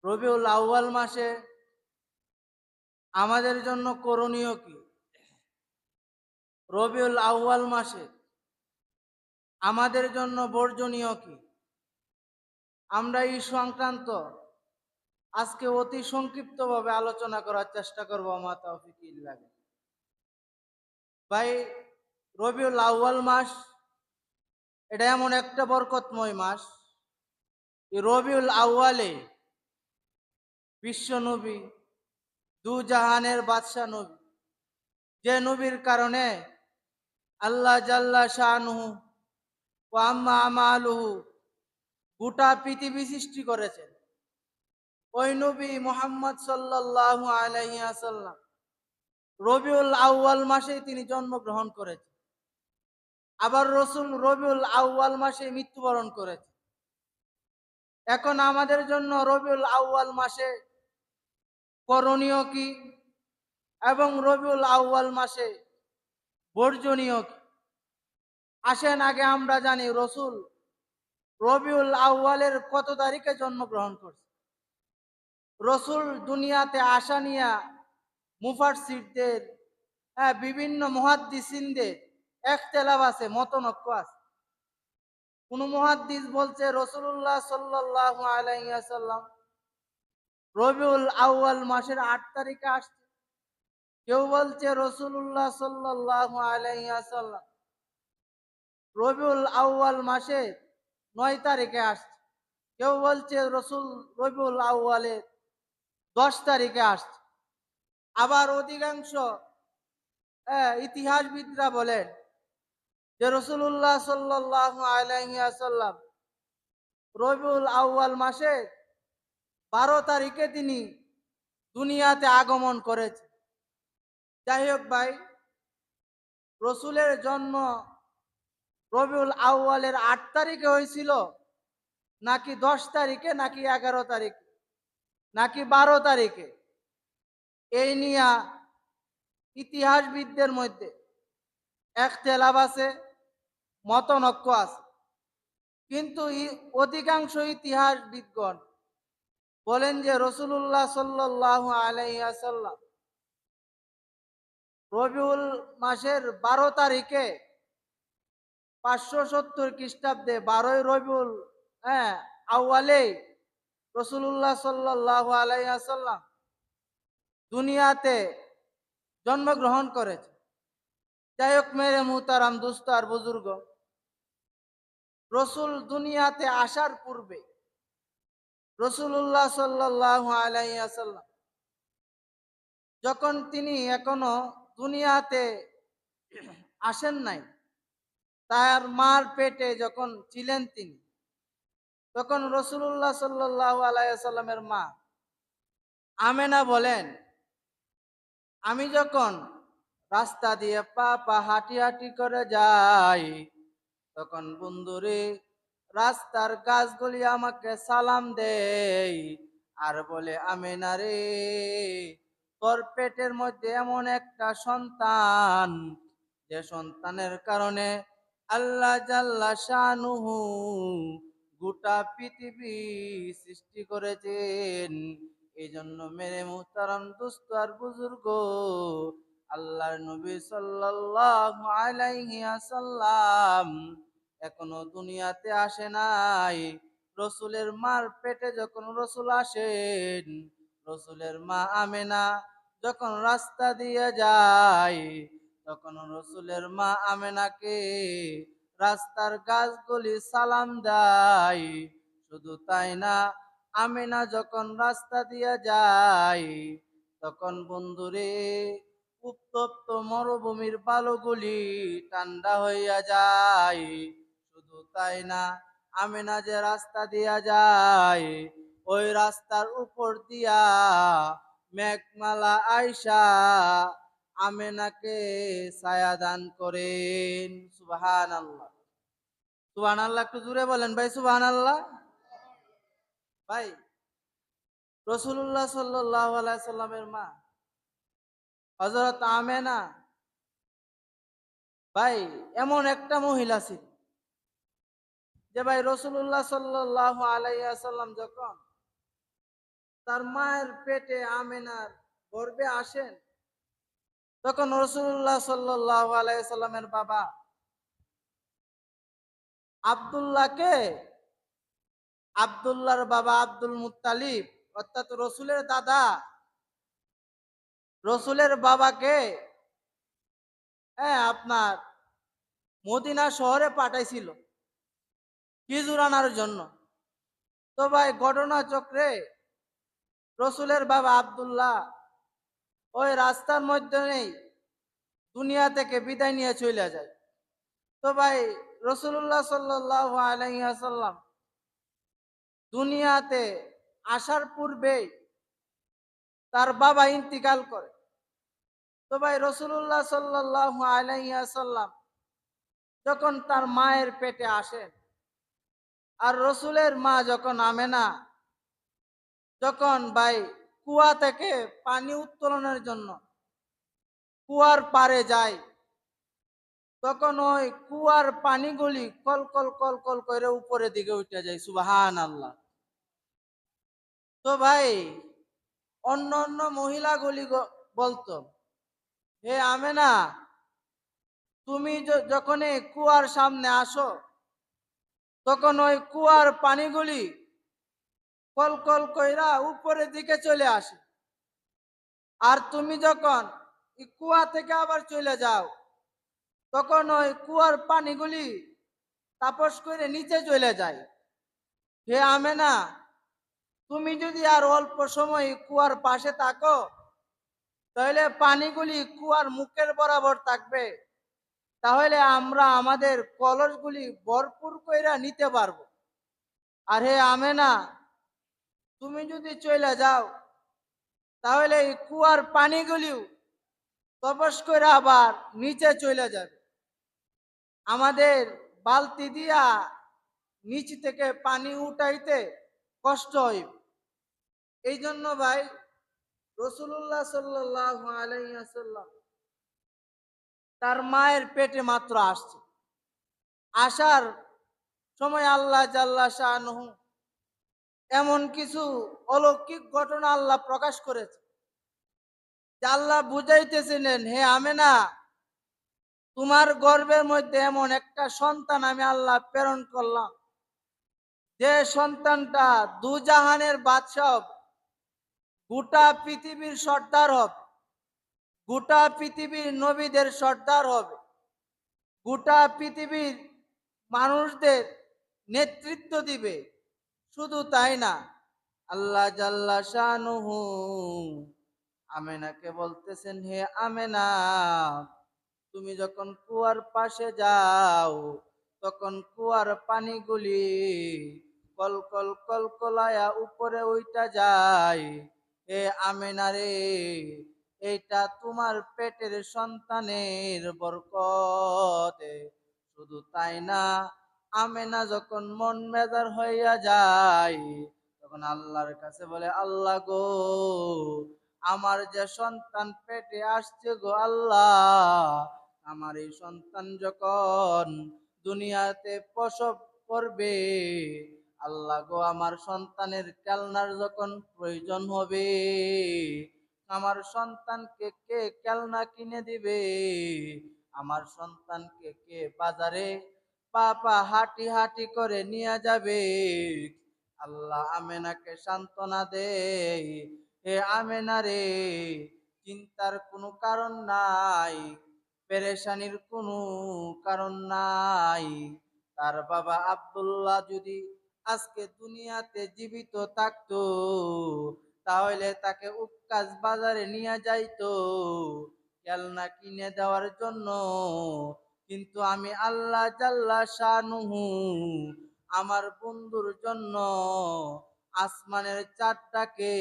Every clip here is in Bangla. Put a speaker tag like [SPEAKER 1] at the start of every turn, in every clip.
[SPEAKER 1] রবিউল আউয়াল মাসে আমাদের জন্য করণীয় কি? রবিউল আউয়াল মাসে আমাদের জন্য বর্জনীয় কি? আমরা এই সংক্রান্ত আজকে অতি সংক্ষিপ্তভাবে আলোচনা করার চেষ্টা করবো। মা তৌফিক ইল্লাহ বিল্লাহ। ভাই, রবিউল আউয়াল মাস এটা এমন একটা বরকতময় মাস। এই রবিউল আউয়ালে বিশ্ব নবী, দু জাহানের বাদশা নবী, যে নবীর কারণে আল্লাহ জাল্লা শানুহু ওয়া আম্মা আমালুহু গোটা পৃথিবী সৃষ্টি করেছেন, ওই নবী মুহাম্মদ সাল্লাল্লাহু আলাইহি ওয়াসাল্লাম রবিউল আউয়াল মাসে তিনি জন্মগ্রহণ করেছেন। আবার রসুল রবিউল আউয়াল মাসে মৃত্যুবরণ করেছেন। এখন আমাদের জন্য রবিউল আউয়াল মাসে করণীয় কি এবং রবিউল আউয়াল মাসে বর্জনীয় কি? আসেন আগে আমরা জানি রসুল রবিউল আউয়ালের কত তারিখে জন্মগ্রহণ করছে। রসুল দুনিয়াতে আসা নিয়া মুফাসসিরদের বিভিন্ন মুহাদ্দিসিনদের ইখতিলাফ আছে, মতনৈক্য আছে। কোন মুহাদ্দিস বলছে রাসূলুল্লাহ সাল্লাল্লাহু আলাইহি ওয়াসাল্লাম রবিউল আউয়াল মাসের ৮ তারিখে আসছে। কেউ বলছে রাসূলুল্লাহ সাল্লাল্লাহু আলাইহি ওয়াসাল্লাম রবিউল আউয়াল মাসের ৯ তারিখে আসছে। কেউ বলছে রসুল রবিউল আউয়ালের ১০ তারিখে আসছে। আবার অধিকাংশ ইতিহাসবিদরা বলেন যে রাসূলুল্লাহ সাল্লাল্লাহু আলাইহি ওয়াসাল্লাম রবিউল আউয়াল মাসে ১২ তারিখে তিনি দুনিয়াতে আগমন করেছে। যাই হোক ভাই, রসুলের জন্ম রবিউল আউয়ালের ৮ তারিখে হয়েছিল নাকি ১০ তারিখে নাকি ১১ তারিখে নাকি ১২ তারিখে, এই নিয়ে ইতিহাসবিদদের মধ্যে ইখতিলাফ আছে, মতনৈক্য আছে। কিন্তু অধিকাংশ ইতিহাসবিদগণ বলেন যে রাসূলুল্লাহ সাল্লাল্লাহু আলাইহি ওয়াসাল্লাম রবিউল মাসের ১২ তারিখে ৫৭০ খ্রিস্টাব্দে ১২ই রবিউল আউয়ালে রাসূলুল্লাহ সাল্লাল্লাহু আলাইহি ওয়াসাল্লাম দুনিয়াতে জন্মগ্রহণ করেছে। যাই হোক মেরে মুহতারাম দোস্ত আর বুজুর্গ, রসুল দুনিয়াতে আসার পূর্বে রাসূলুল্লাহ সাল্লাল্লাহু আলাইহি ওয়াসাল্লাম যখন তিনি এখনো দুনিয়াতে আসেন নাই, তার মার পেটে যখন ছিলেন তিনি, তখন রাসূলুল্লাহ সাল্লাল্লাহু আলাইহি ওয়াসাল্লামের মা আমেনা বলেন, আমি যখন রাস্তা দিয়ে পা পা হাঁটি হাঁটি করে যাই, তখন বন্ধুরে রাস্তার গাছগুলি আমাকে সালাম দেয় আর বলে, আমেনা রে, তোর পেটের মধ্যে এমন একটা সন্তান, যে সন্তানের কারণে আল্লাহ জাল্লা শানুহু গোটা পৃথিবী সৃষ্টি করেছেন। এই জন্য মেরে মুহতারাম দোস্ত আর বুজুর্গ, আল্লাহর নবী সাল্লাল্লাহু আলাইহি ওয়াসাল্লাম এখনো দুনিয়াতে আসে নাই। রসুলের মার পেটে যখন রসুল আসেন, রসুলের মা আমেনা যখন রাস্তা দিয়ে যায়, তখন রসুলের মা আমেনাকে রাস্তার গাছগুলি সালাম দেয়। শুধু তাই না, আমেনা যখন রাস্তা দিয়ে যায়, তখন বন্ধুরে উত্তপ্ত মরুভূমির বালুগুলি ঠান্ডা হইয়া যায়। শুধু তাই না, আমেনা যে রাস্তা দিয়া যায়, ওই রাস্তার উপর দিয়া মেঘমালা আইসা আমেনাকে ছায়া দান করেন। সুবহানাল্লাহ, সুবহানাল্লাহ, একটু জোরে বলেন ভাই, সুবহানাল্লাহ। ভাই, রাসূলুল্লাহ সাল্লাল্লাহু আলাইহি সাল্লামের মা হযরত আমেনা ভাই এমন একটা মহিলা ছিল যে ভাই রাসূলুল্লাহ সাল্লাল্লাহু আলাইহি ওয়াসাল্লাম যখন তার মায়ের পেটে আমেনার গর্ভে আসেন, তখন রাসূলুল্লাহ সাল্লাল্লাহু আলাইহি সাল্লামের বাবা আব্দুল্লাহকে, আব্দুল্লাহর বাবা আব্দুল মুত্তালিব অর্থাৎ রসুলের দাদা, রসুলের বাবাকে আপনার মদিনা শহরে পাঠাইছিল খেজুর আনার জন্য। তো ভাই ঘটনা চক্রে রসুলের বাবা আব্দুল্লাহ ওই রাস্তার মধ্যে নেই, দুনিয়া থেকে বিদায় নিয়ে চলে যায়। তো ভাই রসুল্লাহ সাল্লাল্লাহু আলাইহি ওয়াসাল্লাম দুনিয়াতে আসার পূর্বেই তার বাবা ইন্তিকাল করে। তো ভাই রসুল্লাহ সাল্লাল্লাহু আলাইহি ওয়াসাল্লাম যখন তার মায়ের পেটে আসেন, আর রসুলের মা যখন আমেনা যখন ভাই কুয়া থেকে পানি উত্তোলনের জন্য কুয়ার পাড়ে যায়, তখন ওই কুয়ার পানিগুলি কল কল কল কল করে উপরের দিকে উঠে যায়। সুবহানাল্লাহ। তো ভাই অন্য অন্য মহিলাগুলি বলতো, হে আমেনা, তুমি যখন এই কুয়ার সামনে আসো, তখন ওই কুয়ার পানিগুলি কল কল কইরা উপরের দিকে চলে আসে, আর তুমি যখন এই কুয়া থেকে আবার চলে যাও, তখন ওই কুয়ার পানিগুলি তাপস করে নিচে চলে যায়। হে আমেনা, তুমি যদি আর অল্প সময় কুয়ার পাশে থাকো, তাহলে পানিগুলি কুয়ার মুখের বরাবর থাকবে, তাহলে আমরা আমাদের কলসগুলি ভরপুর কইরা নিতে পারবো। আর হে আমেনা, তুমি যদি চলে যাও, তাহলে এই কুয়ার পানিগুলিও তপস করে আবার নিচে চলে যাবে, আমাদের বালতি দিয়া নিচ থেকে পানি উঠাইতে কষ্ট হইবে। এই জন্য ভাই রসুল্লাহ সাল্লাল্লাহু আলাইহি ওয়াসাল্লাম তার মায়ের পেটে মাত্র আসছে, আসার সময় আল্লাহ জাল্লা শাআনুহু এমন কিছু অলৌকিক ঘটনা আল্লাহ প্রকাশ করেছে, যে আল্লাহ বুঝাইতেছিলেন, হে আমেনা, তোমার গর্ভের মধ্যে এমন একটা সন্তান আমি আল্লাহ প্রেরণ করলাম, যে সন্তানটা দুজাহানের বাদশাহ হবে, গোটা পৃথিবীর সর্দার হবে, গোটা পৃথিবীর নবীদের সর্দার হবে, গোটা পৃথিবীর মানুষদের নেতৃত্ব দিবে। শুধু তাই না, আল্লাহ জাল্লা শানুহু আমেনাকে বলতেছেন, হে আমেনা, তুমি যখন কুয়ার পাশে যাও, তখন কুয়ার পানিগুলি কল কল কল কলায়া উপরে উইটা যায়। হে আমেনা রে, এইটা তোমার পেটের সন্তানের বরকতে। শুধু তাই না, আমেনা যখন মন মেজার হইয়া যায়, তখন আল্লাহর কাছে বলে, আল্লাহ গো, আমার যে সন্তান পেটে আসছে গো আল্লাহ, আমার এই সন্তান যখন দুনিয়াতে প্রসব করবে, আল্লাহ গো, আমার সন্তানের খেলনার যখন প্রয়োজন হবে, আমার সন্তানকে কে খেলনা কিনে দিবে, আমার সন্তানকে কে বাজারে পাপা হাঁটি হাঁটি করে নিয়ে যাবে। আল্লাহ আমেনাকে সান্ত্বনা দেয়, হে আমেনা রে, চিন্তার কোনো কারণ নাই, পেরেশানির কোনো কারণ নাই। তার বাবা আব্দুল্লাহ যদি আজকে দুনিয়াতে জীবিত থাকতো, তাহলে তাকে উক্কাস বাজারে নিয়ে যাইতো খেলনা কিনে দেওয়ার জন্য। কিন্তু আমি আল্লাহ জাল্লা শানুহু আমার বন্ধুর জন্য আসমানের চাঁদটাকে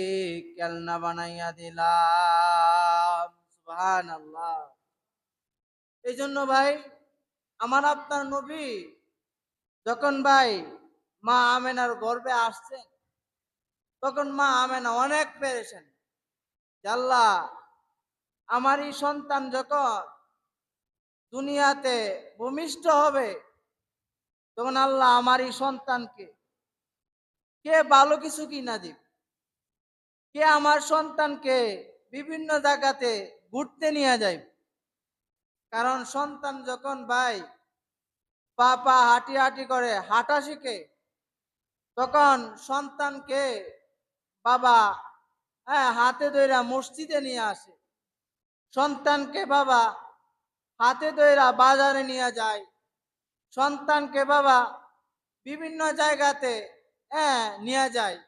[SPEAKER 1] খেলনা বানাইয়া দিলাম। সুবহানাল্লাহ। এই জন্য ভাই, আমার আপনার নবী যখন ভাই মা আমেনার গর্ভে আসছেন, তখন মা আমেনা অনেক পেরেছেন, আল্লাহ, আমারই সন্তান যখন দুনিয়াতে ভূমিষ্ঠ হবে, তখন আল্লাহ আমারই সন্তানকে কে ভালো কিছু কিনা দিবে। কে আমার সন্তানকে বিভিন্ন জায়গাতে ঘুরতে নিয়ে যায়? কারণ সন্তান যখন ভাই পা পা হাঁটি হাঁটি করে হাঁটা শিখে, তখন সন্তানকে বাবা হাতে ধইরা মসজিদে নিয়ে আসে। সন্তানকে বাবা হাতে ধইরা বাজারে নিয়ে যায়। সন্তানকে বাবা বিভিন্ন জায়গাতে নিয়ে যায়।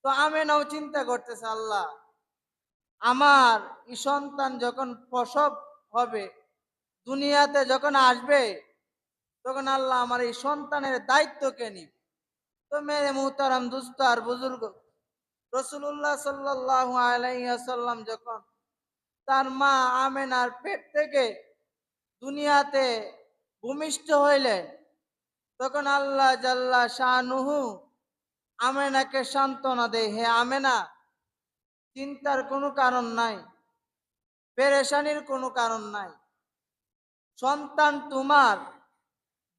[SPEAKER 1] তো আমেনাও চিন্তা করতেছে, আল্লাহ আমার এই সন্তান যখন প্রসব হবে, দুনিয়াতে যখন আসবে, তখন আল্লাহ আমার এই সন্তানের দায়িত্ব কে নিবে? তো মেরে মুহতারাম দুস্থ আর বুজুর্গ, রসুল্লাহ সাল্লাল্লাহু আলাইহি ওয়াসাল্লাম যখন তার মা আমেনার পেট থেকে দুনিয়াতে ভূমিষ্ঠ হইলেন, তখন আল্লাহ জাল্লা শানুহু আমেনাকে সান্ত্বনা দেয়, হে আমেনা, চিন্তার কোনো কারণ নাই, পেরেশানির কোনো কারণ নাই। সন্তান তোমার,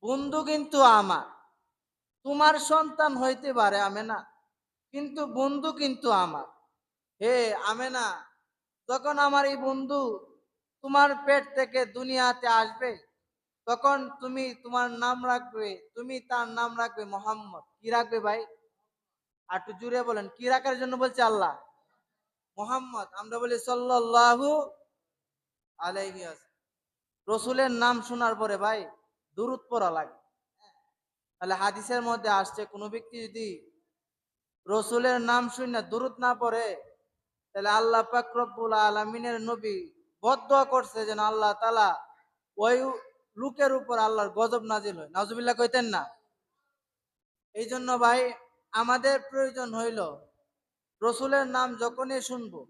[SPEAKER 1] বন্ধু কিন্তু আমার। তোমার সন্তান হইতে পারে আমেনা, কিন্তু বন্ধু কিন্তু আমার। হে আমেনা, যখন আমার এই বন্ধু তোমার পেট থেকে দুনিয়াতে আসবে, তখন তুমি তোমার নাম রাখবে, তুমি তার নাম রাখবে মোহাম্মদ। কি রাখবে ভাই? আর একটু জুড়ে বলেন, কি রাখার জন্য বলছে আল্লাহ? মোহাম্মদ। আমরা বলি সাল্লাল্লাহু আলাইহি ওয়াসাল্লাম। রসুলের নাম শোনার পরে ভাই দুরূদ পড়া লাগে। তাহলে হাদিসের মধ্যে আসছে, কোনো ব্যক্তি যদি রসুলের নাম শুনে দুরূদ না পড়ে, তাহলে আল্লাহ পাক রব্বুল আলামিনের নবী বদদোয়া করছে যেন আল্লাহ তাআলা ওই লোকের উপর আল্লাহর গজব নাজিল হয়। নাউজুবিল্লাহ কইতেন না? এই জন্য ভাই আমাদের প্রয়োজন হইল রসুলের নাম যখনই শুনবো,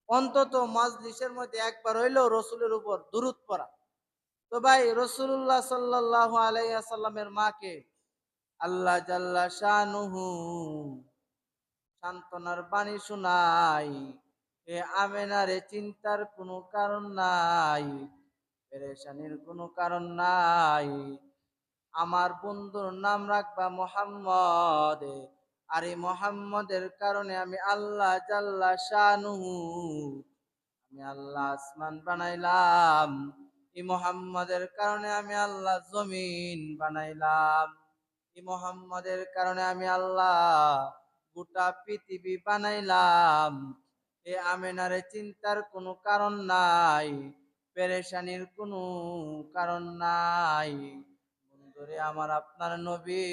[SPEAKER 1] অন্তত মাজলিসের মধ্যে একবার হইলেও রসুলের উপর দুরূদ পড়া। তো ভাই রসুল্লাহ সাল্লাল্লাহু আলাইহি ওয়াসাল্লামের মাকে আল্লাহ জাল্লা শানুহু সান্ত্বনার বাণী শোনাই, এ আমেনারে চিন্তার কোনো কারণ নাই, পেরেশানির কোনো কারণ নাই। আমার বন্ধুর নাম রাখবা মোহাম্মদ, আর এই মোহাম্মদের কারণে আমি আল্লাহ জাল্লা শানুহু, আমি আল্লাহ আসমান বানাইলাম। এই মোহাম্মদের কারণে আমি আল্লাহ জমিন বানাইলাম। এই মোহাম্মদের কারণে আমি আল্লাহ গোটা পৃথিবী বানাইলাম। এ আমেনারে চিন্তার কোনো কারণ নাই, পেরেশানির কোনো কারণ নাই। বন্ধুরে আমার, আপনার নবী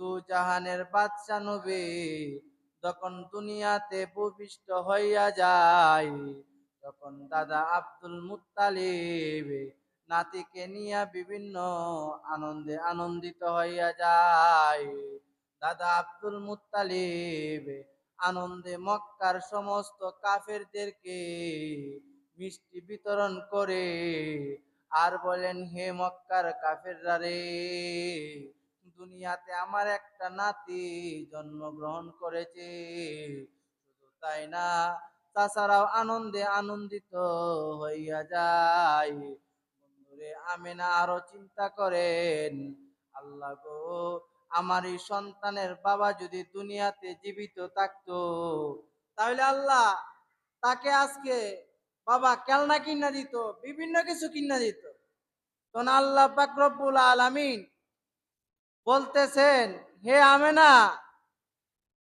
[SPEAKER 1] দু জাহানের বাদশা নবী যখন দুনিয়াতে ভূমিষ্ঠ হইয়া যায়, তখন দাদা আব্দুল মুত্তালিব নাতিকে নিয়ে বিভিন্ন আনন্দে আনন্দিত হইয়া যায়। দাদা আব্দুল মুত্তালিব আনন্দে মক্কার সমস্ত কাফেরদেরকে মিষ্টি বিতরণ করে আর বলেন, হে মক্কার কাফেররা রে, দুনিয়াতে আমার একটা নাতি জন্মগ্রহণ করেছে। শুধু তাই না, তাছাড়াও আনন্দে আনন্দিত হইয়া যায়। বন্ধুরে আমেনা আরো চিন্তা করেন, আল্লাহ গো, আমার এই সন্তানের বাবা যদি দুনিয়াতে জীবিত থাকতো, তাহলে আল্লাহ তাকে আজকে বাবা খেলনা কিনা দিত, বিভিন্ন কিছু কিনা দিত। তখন আল্লাহ পাক রব্বুল আলামিন বলতেছেন, হে আমেনা,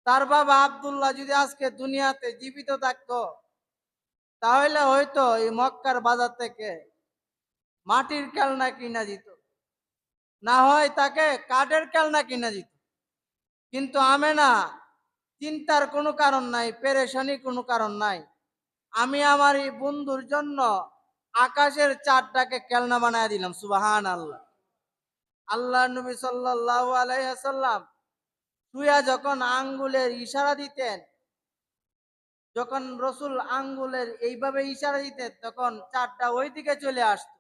[SPEAKER 1] তার বাবা আব্দুল্লাহ যদি আজকে দুনিয়াতে জীবিত থাকতো, তাহলে হয়তো এই মক্কার বাজার থেকে মাটির খেলনা কিনা দিত, না হয় তাকে কাঠের খেলনা কিনা দিত। কিন্তু আমেনা চিন্তার কোনো কারণ নাই, পেরেশানি কোনো কারণ নাই। আমি আমার এই বন্ধুর জন্য আকাশের চাঁদটাকে খেলনা বানায় দিলাম। সুবহান আল্লাহ। আল্লাহ নবী সাল্লাল্লাহু আলাইহি ওয়াসাল্লাম শুয়া যখন আঙ্গুলের ইশারা দিতেন, যখন রসুল আঙ্গুলের এইভাবে ইশারা দিতেন, তখন চাঁদটা ওই দিকে চলে আসতো।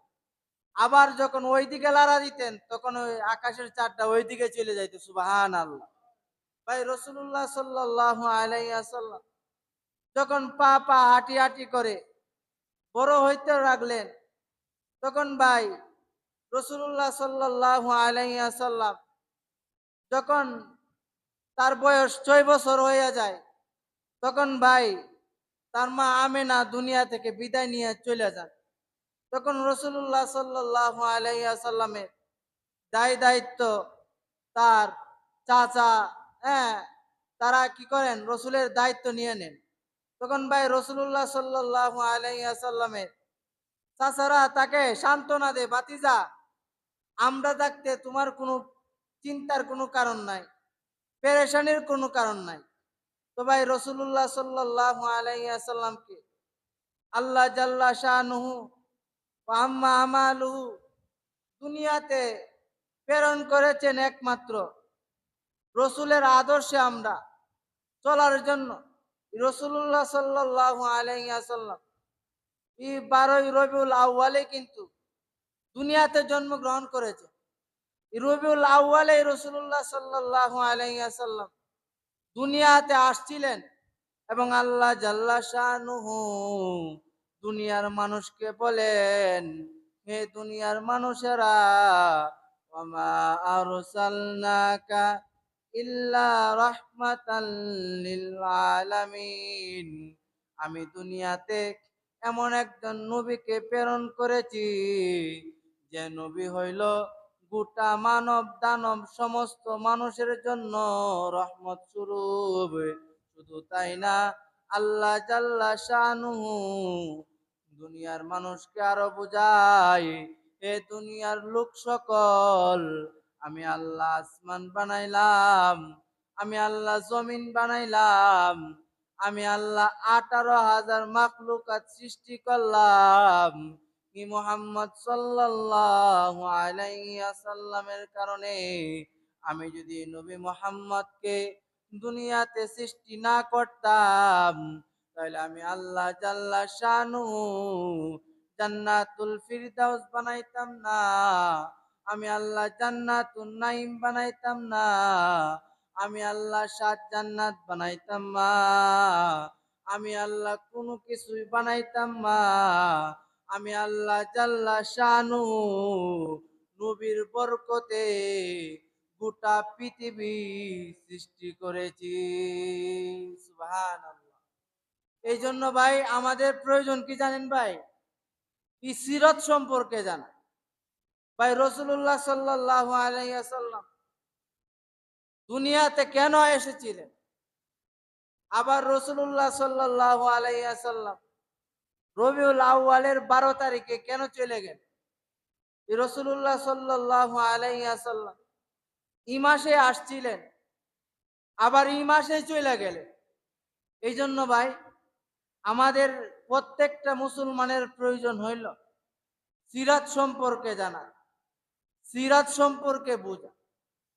[SPEAKER 1] আবার যখন ওই দিকে লাড়া দিতেন, তখন ওই আকাশের চাঁদটা ওই দিকে চলে যাইতো। সুবহান আল্লাহ। ভাই রসুল্লাহ সাল্লাল্লাহু আলাইহি ওয়াসাল্লাম যখন পা পা হাঁটি হাঁটি করে বড় হইতে লাগলেন, তখন ভাই রসুল্লাহ সাল্লাল্লাহু আলাইহি ওয়াসাল্লাম যখন তার বয়স 6 বছর হয়ে যায়, তখন ভাই তার মা আমেনা দুনিয়া থেকে বিদায় নিয়ে চলে যান। তখন রসুল্লাহ সাল্লাল্লাহু আলাইহি ওয়াসাল্লামের দায়িত্ব তার চাচা, হ্যাঁ, তারা কি করেন, রসুলের দায়িত্ব নিয়ে নেন। তখন ভাই রসুল্লাহ সাল্লাল্লাহু আলাইহি ওয়াসাল্লামের চাচারা তাকে সান্ত্বনা দেয়, বাতিজা, আমরা থাকতে তোমার কোনো চিন্তার কোনো কারণ নাই, পেরেশানির কোনো কারণ নাই। তো ভাই রসুল্লাহ সাল্লাল্লাহু আলাইহি ওয়াসাল্লামকে আল্লাহ জাল্লা শানুহু ওয়া আম্মা আমালুহু দুনিয়াতে প্রেরণ করেছেন একমাত্র রসুলের আদর্শে আমরা চলার জন্য। রসুল্লাহ সাল্লাল্লাহু আলাইহি ওয়াসাল্লাম এই 12ই রবিউল আউয়ালে কিন্তু দুনিয়াতে জন্মগ্রহণ করেছে। এই রবিউল আউয়ালে রসুল্লাহ সাল্লাল্লাহু আলাইহি ওয়াসাল্লাম দুনিয়াতে আসছিলেন এবং আল্লাহ জাল্লা শানুহু দুনিয়ার মানুষকে বলেন, হে দুনিয়ার মানুষেরা, ওয়ামা আরসালনাকা ইল্লা রাহমাতাল লিল আলামিন, আমি দুনিয়াতে এমন একজন নবীকে প্রেরণ করেছি যে নবী হইল গোটা মানব দানব সমস্ত মানুষের জন্য রহমত স্বরূপ। শুধু তাই না, আল্লাহ জাল্লা শানুহু দুনিয়ার মানুষকে আরো বুঝায়, এ দুনিয়ার লোক সকল, আমি আল্লাহ আসমান বানাইলাম, আমি আল্লাহ জমিন বানাইলাম, আমি আল্লাহ 18,000 মাখলুকাত সৃষ্টি করলাম কি মুহাম্মদ সাল্লাল্লাহু আলাইহি ওয়াসাল্লামের কারণে। আমি যদি নবী মুহাম্মদকে দুনিয়াতে সৃষ্টি না করতাম, তাহলে আমি আল্লাহ জাল্লা শানুহু জান্নাতুল ফিরদাউস বানাইতাম না, আমি আল্লাহ জান্নাতুন নাঈম বানাইতাম না, আমি আল্লাহ 7 জান্নাত বানাইতাম না, আমি আল্লাহ কোনো কিছুই বানাইতাম না। আমি আল্লাহ জাল্লা শানুহু নবীর বরকতে গোটা পৃথিবী সৃষ্টি করেছি। সুবহানাল্লাহ। এই জন্য ভাই আমাদের প্রয়োজন কি জানেন ভাই? এই সিরত সম্পর্কে জানা। ভাই রসুল্লাহ সাল্লাল্লাহু আলাইহি ওয়াসাল্লাম দুনিয়াতে কেন এসেছিলেন, আবার রসুল্লাহ সাল্লাল্লাহু আলাইহি ওয়াসাল্লাম রবিউল আউয়ালের 12 তারিখে কেন চলে গেলেন? রসুল্লাহ সাল্লাল্লাহু আলাইহি ওয়াসাল্লাম এই মাসে আসছিলেন, আবার এই মাসে চলে গেলেন। এই জন্য ভাই আমাদের প্রত্যেকটা মুসলমানের প্রয়োজন হইল সিরাত সম্পর্কে জানা, সিরাত সম্পর্কে বোঝা।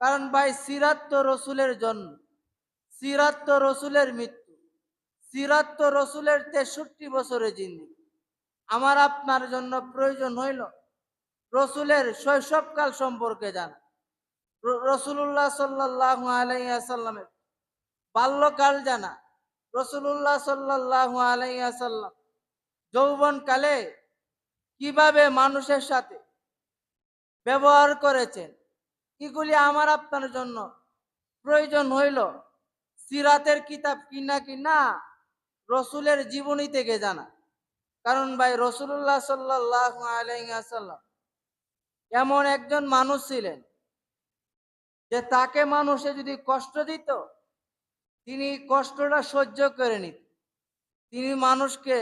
[SPEAKER 1] কারণ ভাই সিরাত তো রসুলের জন্ম, সিরাত তো রসুলের মৃত্যু, সিরাত তো রসুলের 63 বছরের জিন্দেগি। আমার আপনার জন্য প্রয়োজন হইল রসুলের শৈশবকাল সম্পর্কে জানা, রসুল্লাহ সাল্লাল্লাহু আলাইহি ওয়াসাল্লামের বাল্যকাল জানা, রসুল্লাহ সাল্লাল্লাহু আলাইহি ওয়াসাল্লাম যৌবনকালে কিভাবে মানুষের সাথে ব্যবহার করেছেন, এগুলি আমার আপনার জন্য প্রয়োজন হইল সিরাতের কিতাব কিনা কিনা রসুলের জীবনী থেকে জানা। কারণ ভাই রসুল্লাহ সাল্লাল্লাহু আলাইহি ওয়াসাল্লাম এমন একজন মানুষ ছিলেন যে তাকে মানুষে যদি কষ্ট দিত, তিনি কষ্টটা সহ্য করে নিত, তিনি মানুষকে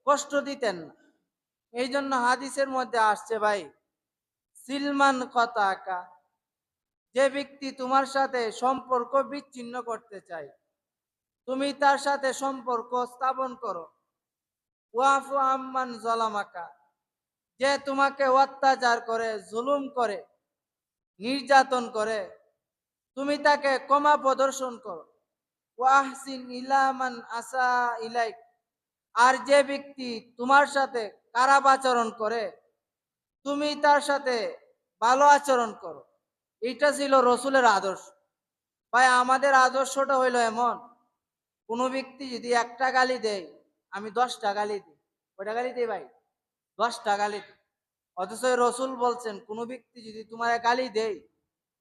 [SPEAKER 1] কষ্ট দিতেন না। এই জন্য হাদিসের মধ্যে আসছে ভাই, সিলমান কথা আঁকা, যে ব্যক্তি তোমার সাথে সম্পর্ক বিচ্ছিন্ন করতে চায় তুমি তার সাথে সম্পর্ক স্থাপন করো। ওয়াফু আম্মান জলামাকা, যে তোমাকে অত্যাচার করে, জুলুম করে, নির্যাতন করে, তুমি তাকে ক্ষমা প্রদর্শন করো। ওয়াহসিন ইলামান আসা ইলাইক, আর যে ব্যক্তি তোমার সাথে খারাপ আচরণ করে তুমি তার সাথে ভালো আচরণ করো। এটা ছিল রসুলের আদর্শ। ভাই আমাদের আদর্শটা হইলো এমন, কোনো ব্যক্তি যদি একটা গালি দেয় আমি 10টা গালি দিই, কয়টা গালি দিই ভাই? 10টা গালি দিই। অথচ রসুল বলছেন কোনো ব্যক্তি যদি তোমার গালি দেয়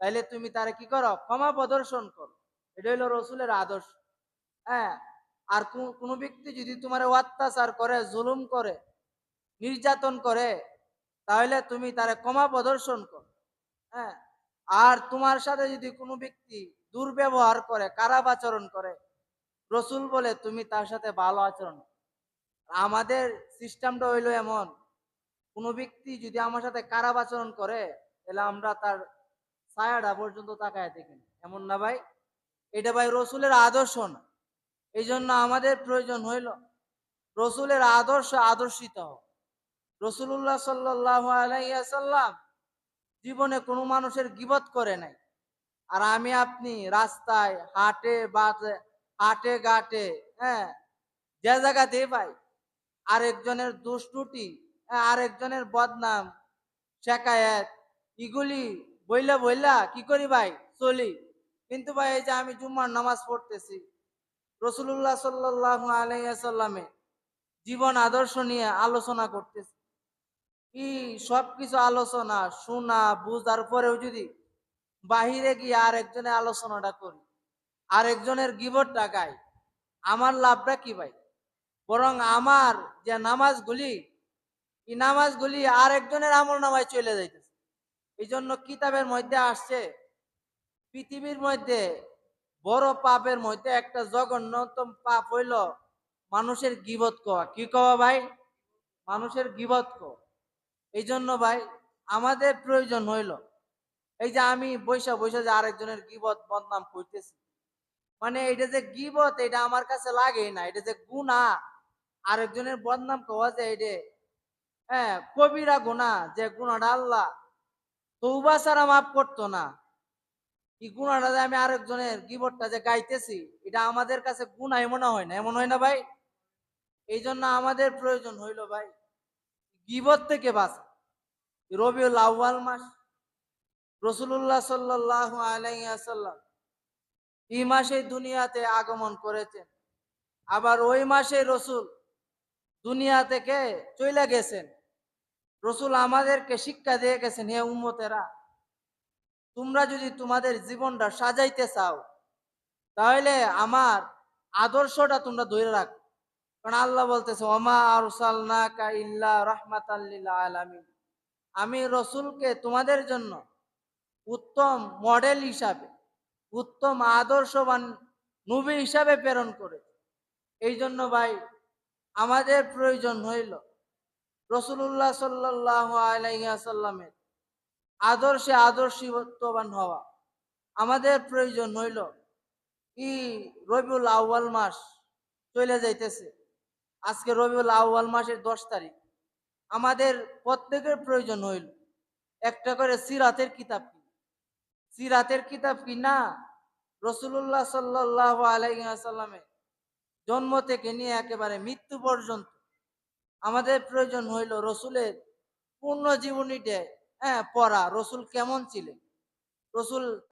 [SPEAKER 1] তাহলে তুমি তারা কি করো, ক্ষমা প্রদর্শন করো। এটা হইলো রসুলের আদর্শ। হ্যাঁ, আর কোনো ব্যক্তি যদি তোমার অত্যাচার করে, জুলুম করে, নির্যাতন করে, তাহলে তুমি তারে ক্ষমা প্রদর্শন করো। হ্যাঁ, আর তোমার সাথে যদি কোনো ব্যক্তি দুর্ব্যবহার করে, খারাপ আচরণ করে, রসুল বলে তুমি তার সাথে ভালো আচরণ করো। আমাদের সিস্টেমটা হইলো এমন, কোনো ব্যক্তি যদি আমার সাথে খারাপ আচরণ করে, তাহলে আমরা তার ছায়াটা পর্যন্ত তাকায় দেখি না। এমন না ভাই? এটা ভাই রসুলের আদর্শ না। এই জন্য আমাদের প্রয়োজন হইল রসুলের আদর্শ আদর্শিত হও। রসুল্লাহ সাল্লাহ আলাইসাল্লাম জীবনে কোনো মানুষের গীবত করে নাই। আর আমি আপনি রাস্তায় হাটে বাটে, হাটে ঘাটে, হ্যাঁ, যে জায়গাতেই পাই আরেকজনের দুষ্টুটি, আরেকজনের বদনাম, শেখায়েত, এগুলি বইলা বইলা কি করি ভাই, চলি। কিন্তু ভাই এই যে আমি জুম্মার নামাজ পড়তেছি, রসুল্লাহ সাল্লাহ আলাইসাল্লামে জীবন আদর্শ নিয়ে আলোচনা করতেছি, কি সবকিছু আলোচনা শোনা বুঝার পরেও যদি বাহিরে গিয়ে আরেকজনের আলোচনাটা করি, আরেকজনের গীবতটা গাই, আমার লাভটা কি ভাই? বরং আমার যে নামাজগুলি, এই নামাজগুলি আরেকজনের আমল নামায় চলে যাইতেছে। এই জন্য কিতাবের মধ্যে আসছে, পৃথিবীর মধ্যে বড় পাপের মধ্যে একটা জঘন্যতম পাপ হইল মানুষের গীবত কওয়া। কি কওয়া ভাই? মানুষের গীবত কওয়া। এই জন্য ভাই আমাদের প্রয়োজন হইল, এই যে আমি বৈশা বৈশা যে আরেকজনের গীবত বদনাম করতেছি, মানে এটা যে গীবত, এটা আমার কাছে লাগে না, এটা যে গুনাহ। আরেকজনের বদনাম কওয়া যায় এটা, হ্যাঁ, কবিরা গুনাহ, যে গুনাহটা আল্লাহ তওবা ছাড়া মাফ করতো না। এই গুনাহটা যে আমি আরেকজনের গীবতটা যে গাইতেছি, এটা আমাদের কাছে গুনাহ মনে হয় না। এমন হয় না ভাই? এই জন্য আমাদের প্রয়োজন হইল ভাই গীবত থেকে বাঁচা। রবিউল আউয়াল মাস, রসুল্লাহ সাল্লাল্লাহু আলাইহি ওয়াসাল্লাম এই মাসে দুনিয়াতে আগমন করেছেন। আবার ওই মাসে রসুল দুনিয়া থেকে চলে গেছেন। রসুল আমাদেরকে শিক্ষা দিয়ে গেছেন, হে উম্মতেরা, তোমরা যদি তোমাদের জীবনটা সাজাইতে চাও, তাহলে আমার আদর্শটা তোমরা ধরে রাখো। কারণ আল্লাহ বলতেছে, ওমা আরসালনাকা ইল্লা রাহমাতাল লিল আলামিন, আমি রসুলকে তোমাদের জন্য উত্তম মডেল হিসাবে, উত্তম আদর্শবান নবী হিসাবে প্রেরণ করে। এই জন্য ভাই আমাদের প্রয়োজন হইল রসুল্লাহ সাল্লাহ আলাইসাল্লামের আদর্শে আদর্শবান হওয়া। আমাদের প্রয়োজন হইল ই রবিউল আউয়াল মাস চলে যাইতেছে, আজকে রবিউল আউয়াল মাসের 10 তারিখ। আমাদের প্রত্যেকের প্রয়োজন হইল একটা করে সিরাতের কিতাব কিনা। সিরাতের কিতাব কিনা রসুল্লাহ সাল্লাহ আলাইসাল্লামের জন্ম থেকে নিয়ে একেবারে মৃত্যু পর্যন্ত আমাদের প্রয়োজন হইল রসুলের পূর্ণ জীবনীতে, হ্যাঁ, পড়া। রসুল কেমন ছিলেন, রসুল